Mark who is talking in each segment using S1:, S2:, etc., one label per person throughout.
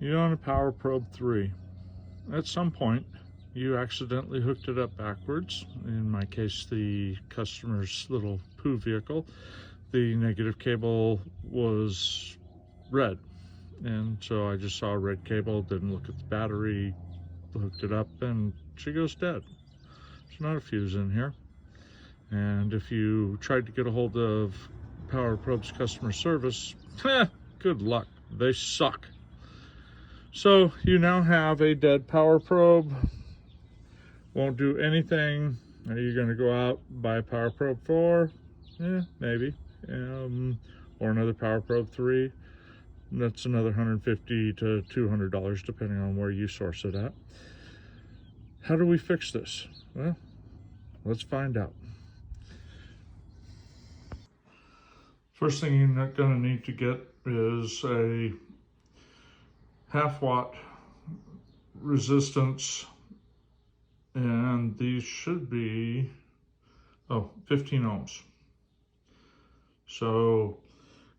S1: You own a Powerprobe 3. At some point, you accidentally hooked it up backwards. In my case, the customer's little poo vehicle. The negative cable was red. And so I just saw a red cable, didn't look at the battery, hooked it up, and she goes dead. There's not a fuse in here. And if you tried to get a hold of Powerprobe's customer service, good luck. They suck. So you now have a dead Powerprobe. Won't do anything. Are you going to go out and buy a Powerprobe 4? Maybe. Or another Powerprobe 3. That's another $150 to $200 depending on where you source it at. How do we fix this? Well, let's find out. First thing you're going to need to get is a 1/2 watt resistance, and these should be 15 ohms. So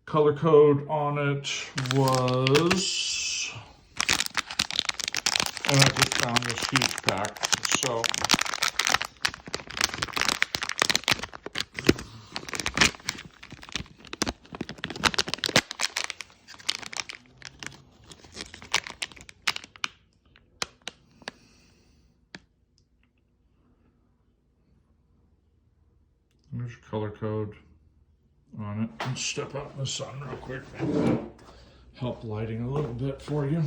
S1: color code on it was, and I just found this huge pack, so there's your color code on it. Let's step out in the sun real quick. Help lighting a little bit for you.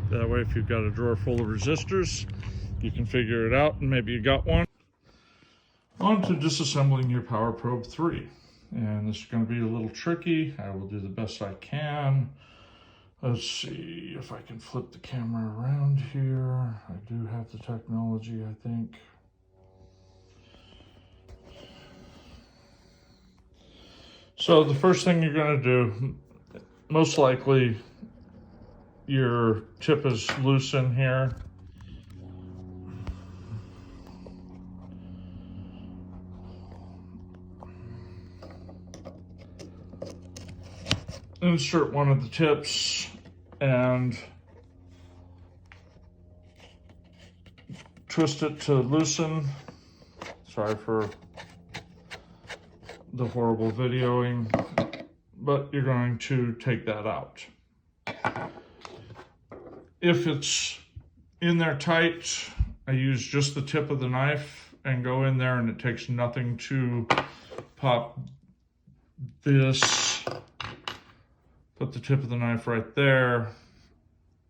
S1: That way, if you've got a drawer full of resistors, you can figure it out, and maybe you got one. On to disassembling your Powerprobe 3. And this is going to be a little tricky. I will do the best I can. Let's see if I can flip the camera around here. I do have the technology, I think. So the first thing you're going to do, most likely your tip is loose in here. Insert one of the tips and twist it to loosen. Sorry for the horrible videoing, but you're going to take that out. If it's in there tight, I use just the tip of the knife and go in there, and it takes nothing to pop this. Put the tip of the knife right there,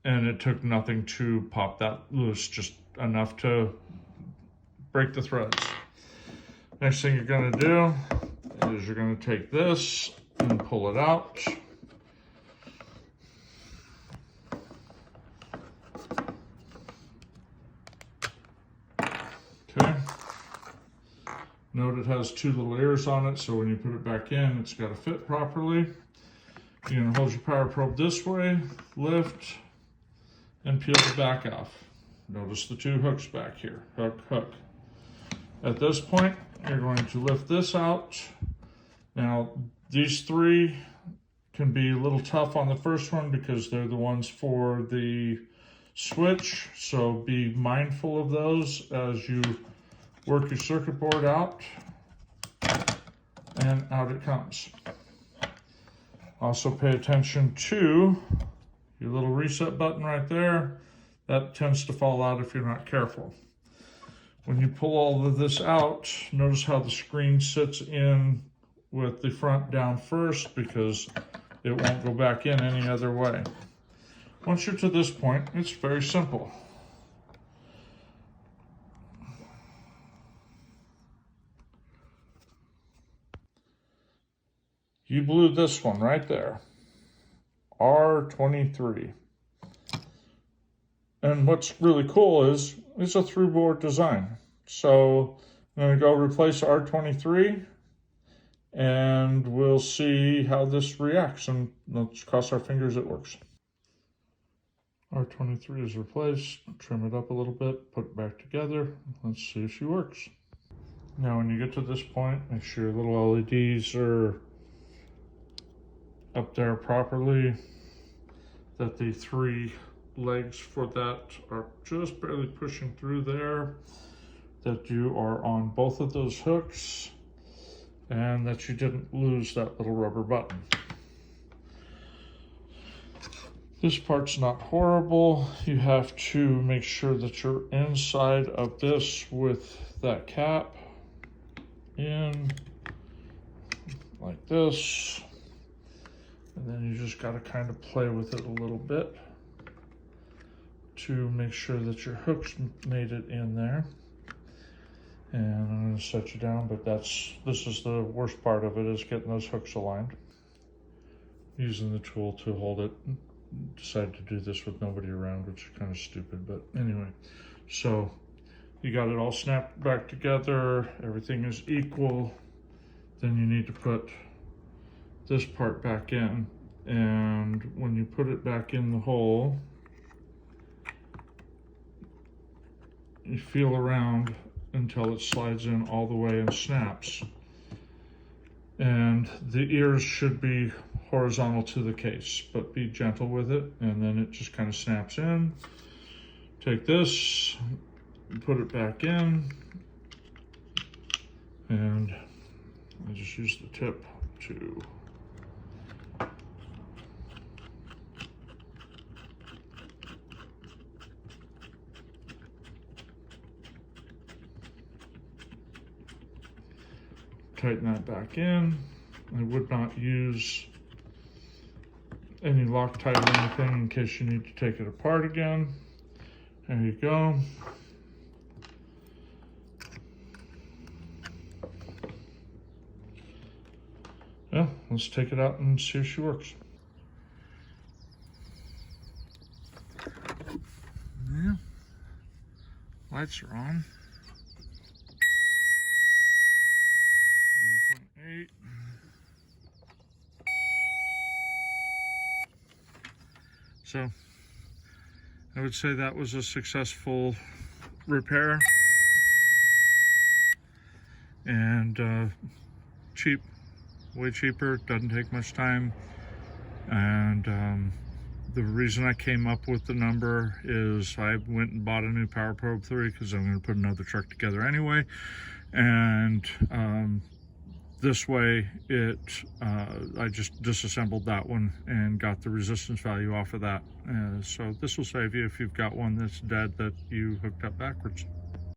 S1: and it took nothing to pop that loose, just enough to break the threads. Next thing you're going to do is you're going to take this and pull it out. Okay. Note it has 2 little ears on it, so when you put it back in, it's got to fit properly. You're going to hold your Powerprobe this way, lift, and peel the back off. Notice the 2 hooks back here, hook, hook. At this point, you're going to lift this out. Now, these 3 can be a little tough on the first one because they're the ones for the switch, so be mindful of those as you work your circuit board out, and out it comes. Also pay attention to your little reset button right there. That tends to fall out if you're not careful. When you pull all of this out, notice how the screen sits in with the front down first because it won't go back in any other way. Once you're to this point, it's very simple. You blew this one right there, R23. And what's really cool is it's a through board design. So I'm going to go replace R23 and we'll see how this reacts, and let's cross our fingers it works. R23 is replaced. Trim it up a little bit, put it back together. Let's see if she works. Now when you get to this point, make sure your little LEDs are up there properly, that the 3 legs for that are just barely pushing through there, that you are on both of those hooks, and that you didn't lose that little rubber button. This part's not horrible. You have to make sure that you're inside of this with that cap in like this, and then you just got to kind of play with it a little bit to make sure that your hooks made it in there. And I'm going to set you down, but this is the worst part of it, is getting those hooks aligned. Using the tool to hold it. Decided to do this with nobody around, which is kind of stupid, but anyway. So you got it all snapped back together, everything is equal. Then you need to put this part back in, and when you put it back in the hole, you feel around until it slides in all the way and snaps. And the ears should be horizontal to the case, but be gentle with it, and then it just kind of snaps in. Take this, put it back in, and I just use the tip to tighten that back in. I would not use any Loctite or anything in case you need to take it apart again. There you go. Yeah, let's take it out and see if she works. Yeah, lights are on. 1.8. So I would say that was a successful repair, and cheap, way cheaper, doesn't take much time. And the reason I came up with the number is I went and bought a new Powerprobe 3 because I'm going to put another truck together anyway, and this way I just disassembled that one and got the resistance value off of that. So this will save you if you've got one that's dead that you hooked up backwards.